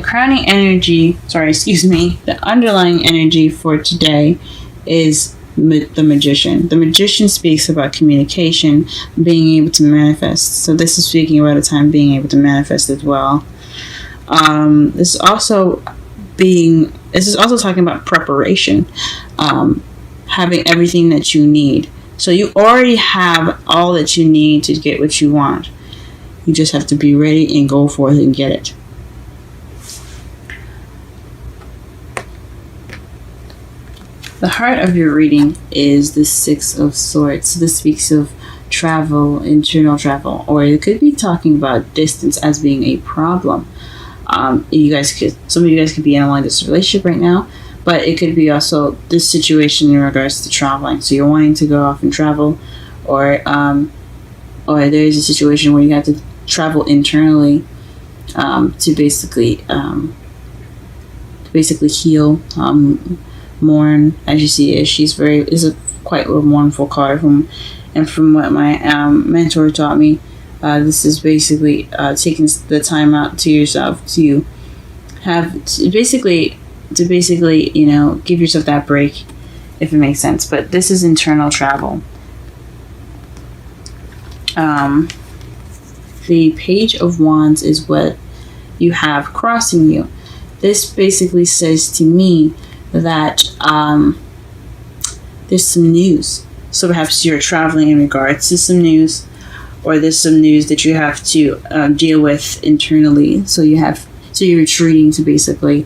crowning energy, the underlying energy for today is the magician. The magician speaks about communication, being able to manifest. So this is speaking about a time being able to manifest as well. This is also talking about preparation, having everything that you need. So you already have all that you need to get what you want. You just have to be ready and go forth and get it. The heart of your reading is the Six of Swords. This speaks of travel, internal travel, or it could be talking about distance as being a problem. Some of you guys could be in a long-distance relationship right now, but it could be also this situation in regards to traveling. So you're wanting to go off and travel, or there's a situation where you have to travel internally to basically heal. Mourn, as you see, is quite a mournful card from what my mentor taught me. This is basically taking the time out to yourself to basically give yourself that break, if it makes sense. But this is internal travel. The Page of Wands is what you have crossing you. This basically says to me that there's some news. So perhaps you're traveling in regards to some news, or there's some news that you have to deal with internally. So you're retreating to basically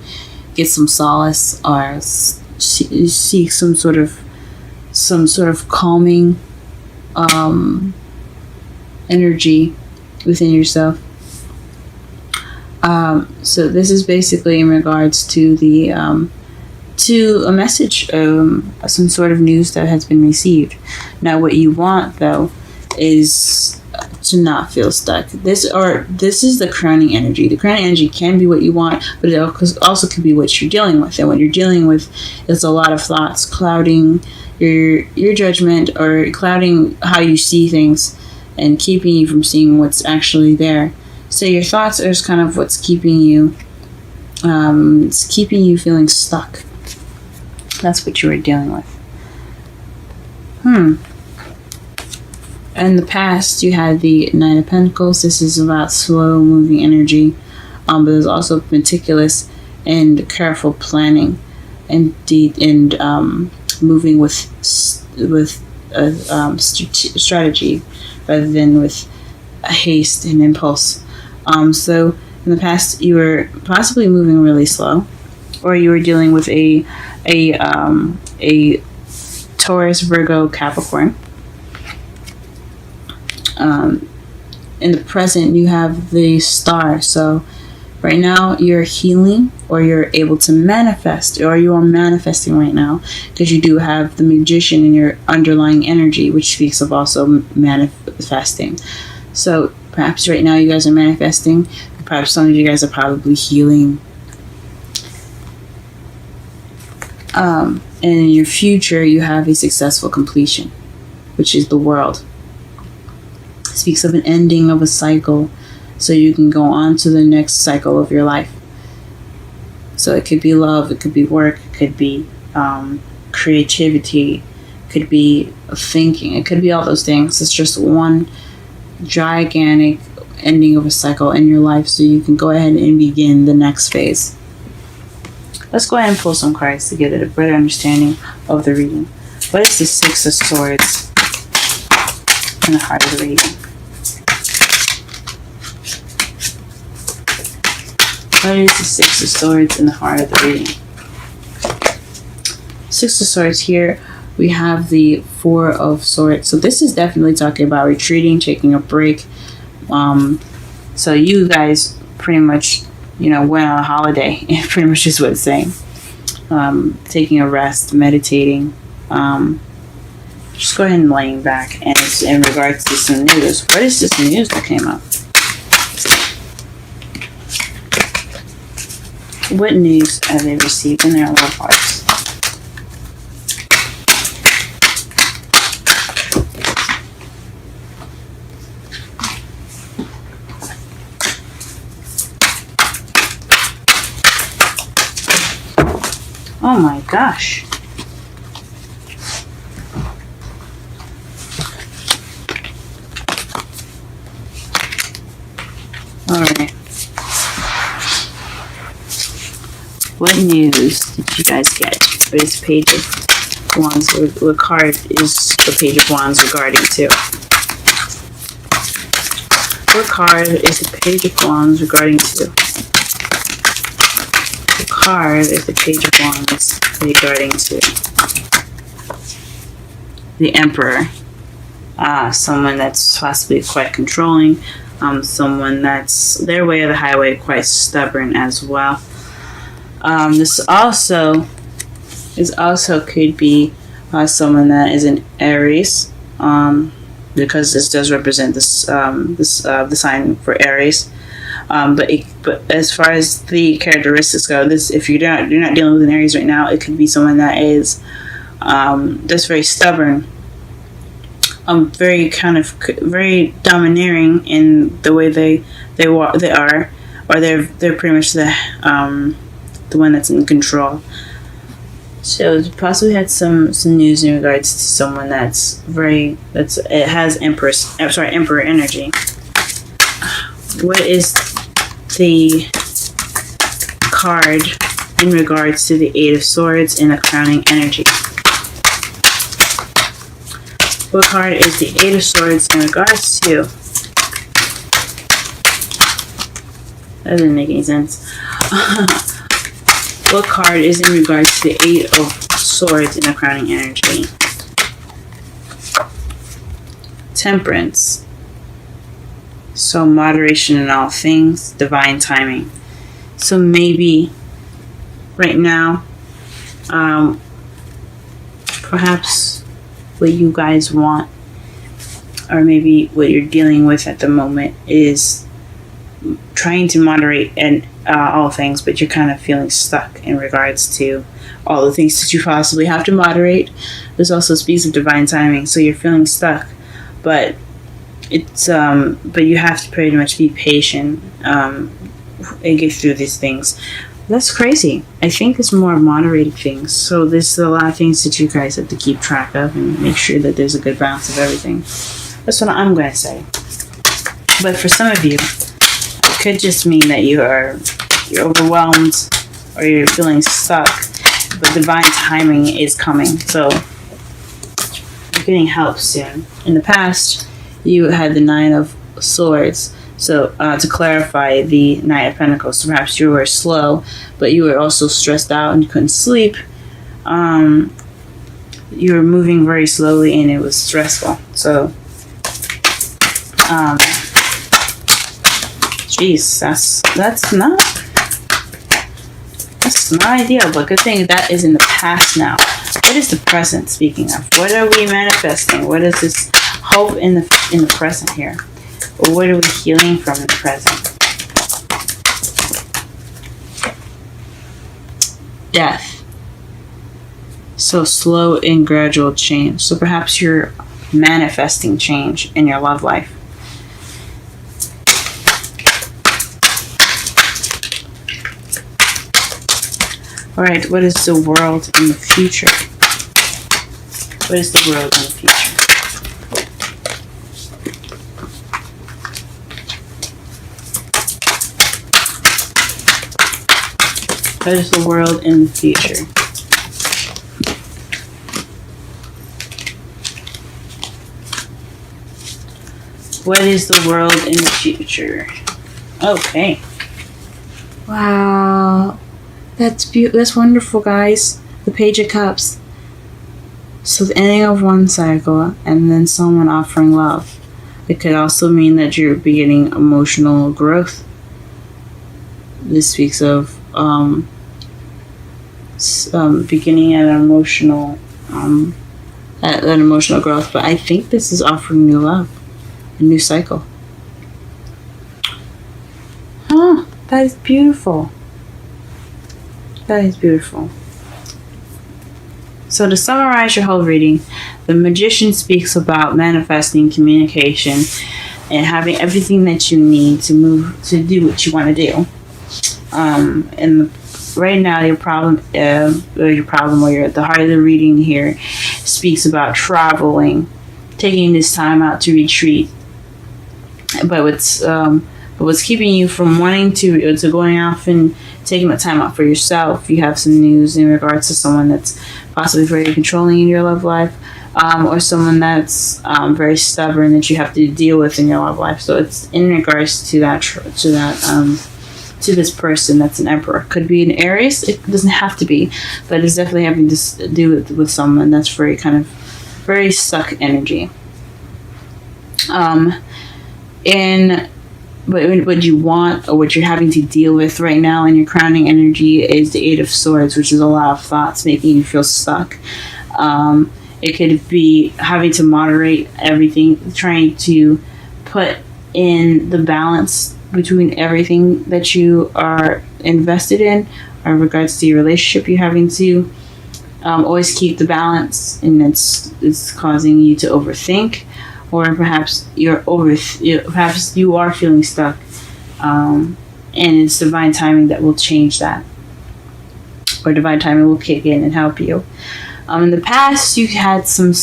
get some solace, or seek some sort of calming energy within yourself. So this is basically in regards to to a message, some sort of news that has been received. Now, what you want, though, is to not feel stuck. This is the crowning energy. The crowning energy can be what you want, but it also could be what you're dealing with. And what you're dealing with is a lot of thoughts clouding your judgment, or clouding how you see things, and keeping you from seeing what's actually there. So your thoughts are kind of what's keeping you. It's keeping you feeling stuck. That's what you were dealing with. In the past, you had the Nine of Pentacles. This is about slow moving energy, but there's also meticulous and careful planning, and moving with strategy rather than with haste and impulse. So in the past, you were possibly moving really slow, or you were dealing with a Taurus, Virgo, Capricorn. In the present, you have the Star. So right now, you're healing, or you're able to manifest, or you are manifesting right now, because you do have the Magician in your underlying energy, which speaks of also manifesting. So perhaps right now you guys are manifesting. Perhaps some of you guys are probably healing. And in your future, you have a successful completion, which is the World. It speaks of an ending of a cycle, so you can go on to the next cycle of your life. So it could be love, it could be work, it could be creativity, it could be thinking, it could be all those things. It's just one gigantic ending of a cycle in your life, so you can go ahead and begin the next phase. Let's go ahead and pull some cards to get a better understanding of the reading. What is the Six of Swords in the heart of the reading? What is the Six of Swords in the heart of the reading? Six of Swords here, we have the Four of Swords. So this is definitely talking about retreating, taking a break. So you guys pretty much, went on a holiday. Pretty much is what it's saying. Taking a rest, meditating. Just go ahead and laying back. And it's in regards to some news. What is this news that came up? What news have they received in their love hearts? Oh my gosh. Alright. What news did you guys get for this Page of Wands? What card is the Page of Wands regarding to? What card is the Page of Wands regarding to? What card is the Page of Wands regarding to? The Emperor. Someone that's possibly quite controlling. Someone that's their way of the highway, quite stubborn as well. This also could be someone that is an Aries. Because this does represent the sign for Aries, but as far as the characteristics go, if you're not dealing with an Aries right now, it could be someone that is that's very stubborn, very very domineering in the way they are, or they're pretty much the one that's in control. So possibly had some news in regards to someone it has Emperor energy. What is the card in regards to the Eight of Swords and the crowning energy? What card is the Eight of Swords in regards to? That didn't make any sense. What card is in regards to the Eight of Swords in the crowning energy? Temperance. So moderation in all things, divine timing. So maybe right now, perhaps what you guys want, or maybe what you're dealing with at the moment, is trying to moderate and all things, but you're kind of feeling stuck in regards to all the things that you possibly have to moderate. This also speaks of divine timing, so you're feeling stuck, but it's but you have to pretty much be patient and get through these things. That's crazy. I think it's more moderated things, so there's a lot of things that you guys have to keep track of and make sure that there's a good balance of everything. That's what I'm going to say. But for some of you, it could just mean that you're overwhelmed or you're feeling stuck, but divine timing is coming, so you're getting help soon. In the past, you had the Nine of Swords, so to clarify, the Knight of Pentacles. So perhaps you were slow, but you were also stressed out and you couldn't sleep. You were moving very slowly and it was stressful. So jeez, that's not ideal, but good thing that is in the past now. What is the present, speaking of? What are we manifesting? What is this hope in the present here? Or what are we healing from in the present? Death. So slow and gradual change. So perhaps you're manifesting change in your love life. Alright, what is the world in the future? What is the world in the future? What is the world in the future? What is the world in the future? Okay. Wow. That's wonderful, guys. The Page of Cups. So the ending of one cycle and then someone offering love. It could also mean that you're beginning emotional growth. This speaks of beginning at an emotional growth, but I think this is offering new love, a new cycle. That is beautiful. That is beautiful. So to summarize your whole reading, the Magician speaks about manifesting communication and having everything that you need to do what you want to do. And right now your problem, the heart of the reading here speaks about traveling, taking this time out to retreat. But what's keeping you from wanting to going off and taking the time out for yourself? You have some news in regards to someone that's possibly very controlling in your love life, or someone that's very stubborn that you have to deal with in your love life. So it's in regards to to this person that's an emperor. Could be an Aries. It doesn't have to be, but it's definitely having to do with someone that's very stuck energy. And what you want, or what you're having to deal with right now in your crowning energy, is the Eight of Swords, which is a lot of thoughts making you feel stuck. It could be having to moderate everything, trying to put in the balance between everything that you are invested in regards to your relationship. You're having to always keep the balance, and it's causing you to overthink, or perhaps perhaps you are feeling stuck, and it's divine timing that will change that, or divine timing will kick in and help you. In the past, you had some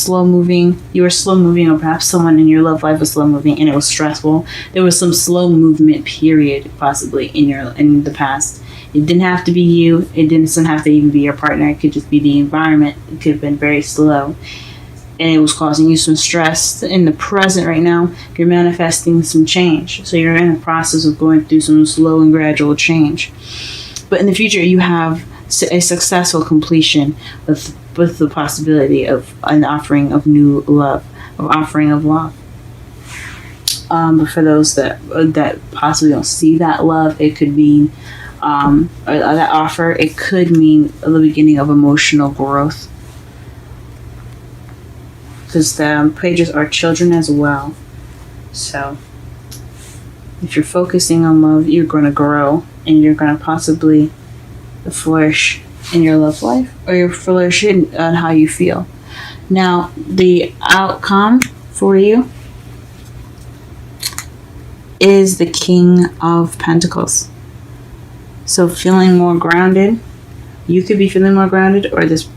you were slow moving, or perhaps someone in your love life was slow moving and it was stressful. There was some slow movement period possibly in the past. It didn't have to be you. It doesn't have to even be your partner. It could just be the environment. It could have been very slow, and it was causing you some stress. In the present right now, you're manifesting some change. So you're in the process of going through some slow and gradual change. But in the future, you have a successful completion with the possibility of an offering of new love, But for those that possibly don't see that love, it could mean, or that offer, it could mean the beginning of emotional growth. Because the pages are children as well. So if you're focusing on love, you're going to grow, and you're going to possibly flourish in your love life, or you're flourishing on how you feel. Now, the outcome for you is the King of Pentacles. So feeling more grounded. You could be feeling more grounded, or this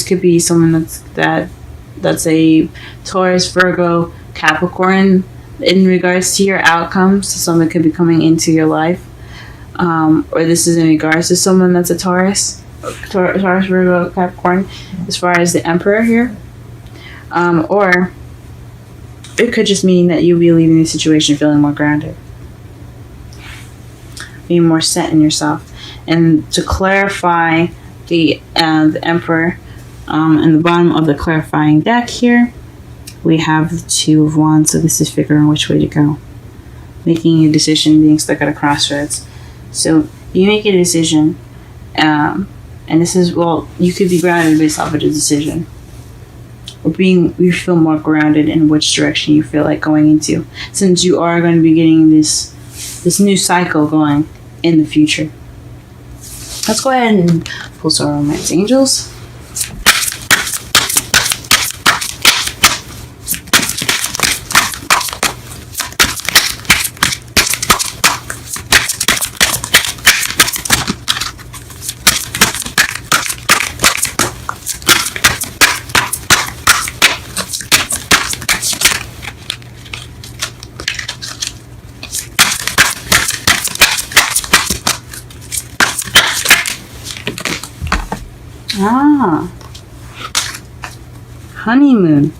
could be someone that's a Taurus, Virgo, Capricorn in regards to your outcomes. So someone could be coming into your life, or this is in regards to someone that's a Taurus, Virgo, Capricorn, as far as the Emperor here, or it could just mean that you'll be leaving the situation feeling more grounded, being more set in yourself. And to clarify the Emperor, in the bottom of the clarifying deck here, we have the Two of Wands. So this is figuring which way to go, making a decision, being stuck at a crossroads. So you make a decision, and this is, you could be grounded based off of the decision, or you feel more grounded in which direction you feel like going into, since you are going to be getting this new cycle going in the future. Let's go ahead and pull some romance angels. Honeymoon.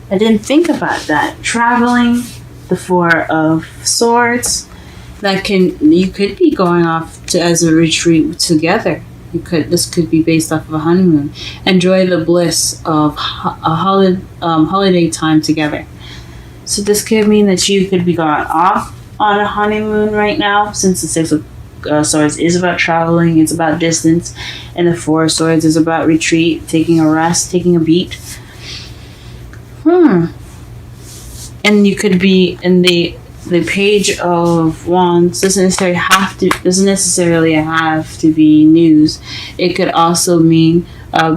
I didn't think about that. Traveling, the Four of Swords. You could be going off as a retreat together. This could be based off of a honeymoon. Enjoy the bliss of a holiday time together. So this could mean that you could be going off on a honeymoon right now, since the Six of Swords is about traveling, it's about distance, and the Four of Swords is about retreat, taking a rest, taking a beat. And you could be in the the Page of Wands doesn't necessarily have to be news. It could also mean a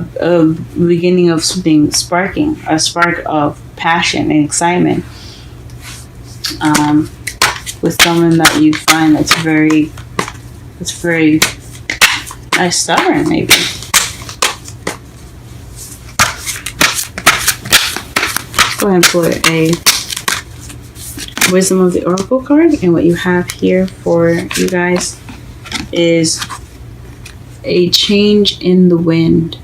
beginning of something sparking, a spark of passion and excitement, with someone that you find that's very nice, stubborn, maybe. Go ahead and pull a Wisdom of the Oracle card, and what you have here for you guys is a change in the wind.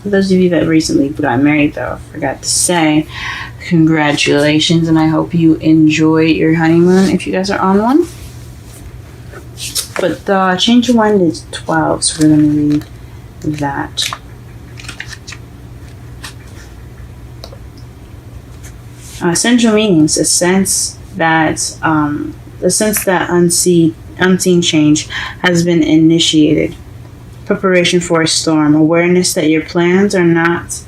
For those of you that recently got married, though, I forgot to say, congratulations, and I hope you enjoy your honeymoon if you guys are on one. But the change of wind is 12, so we're going to read that. Essential meanings: a sense that unseen change has been initiated. Preparation for a storm. Awareness that your plans are not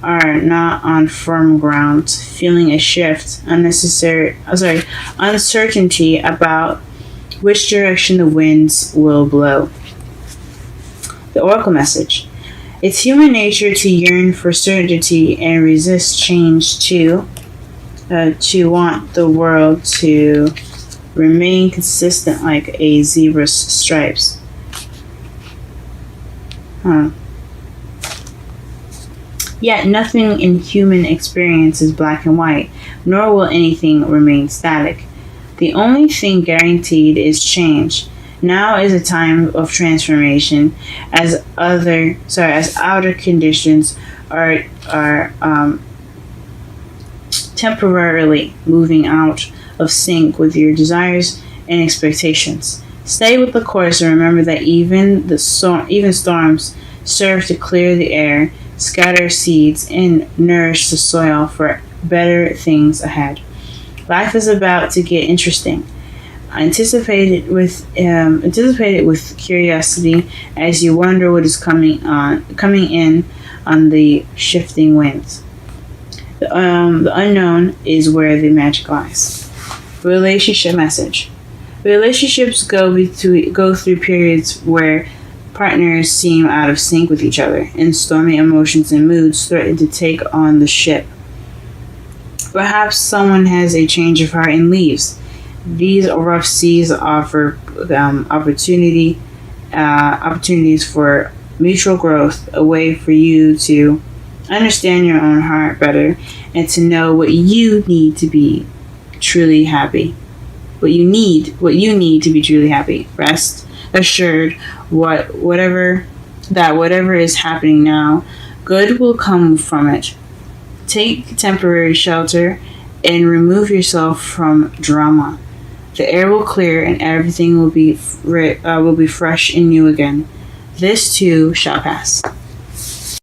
on firm ground. Feeling a shift. Uncertainty about which direction the winds will blow. The Oracle message: it's human nature to yearn for certainty and resist change to want the world to remain consistent like a zebra's stripes. Yet nothing in human experience is black and white, nor will anything remain static. The only thing guaranteed is change. Now is a time of transformation, as outer conditions are temporarily moving out of sync with your desires and expectations. Stay with the course and remember that even storms serve to clear the air, scatter seeds, and nourish the soil for better things ahead. Life is about to get interesting. Anticipate it with curiosity as you wonder what is coming in on the shifting winds. The unknown is where the magic lies. Relationship message: relationships go through periods where partners seem out of sync with each other, and stormy emotions and moods threaten to take on the ship. Perhaps someone has a change of heart and leaves. These rough seas offer opportunities for mutual growth, a way for you to understand your own heart better and to know what you need to be truly happy. What you need to be truly happy. Rest assured, whatever is happening now, good will come from it. Take temporary shelter and remove yourself from drama. The air will clear and everything will be fresh and new again. This too shall pass.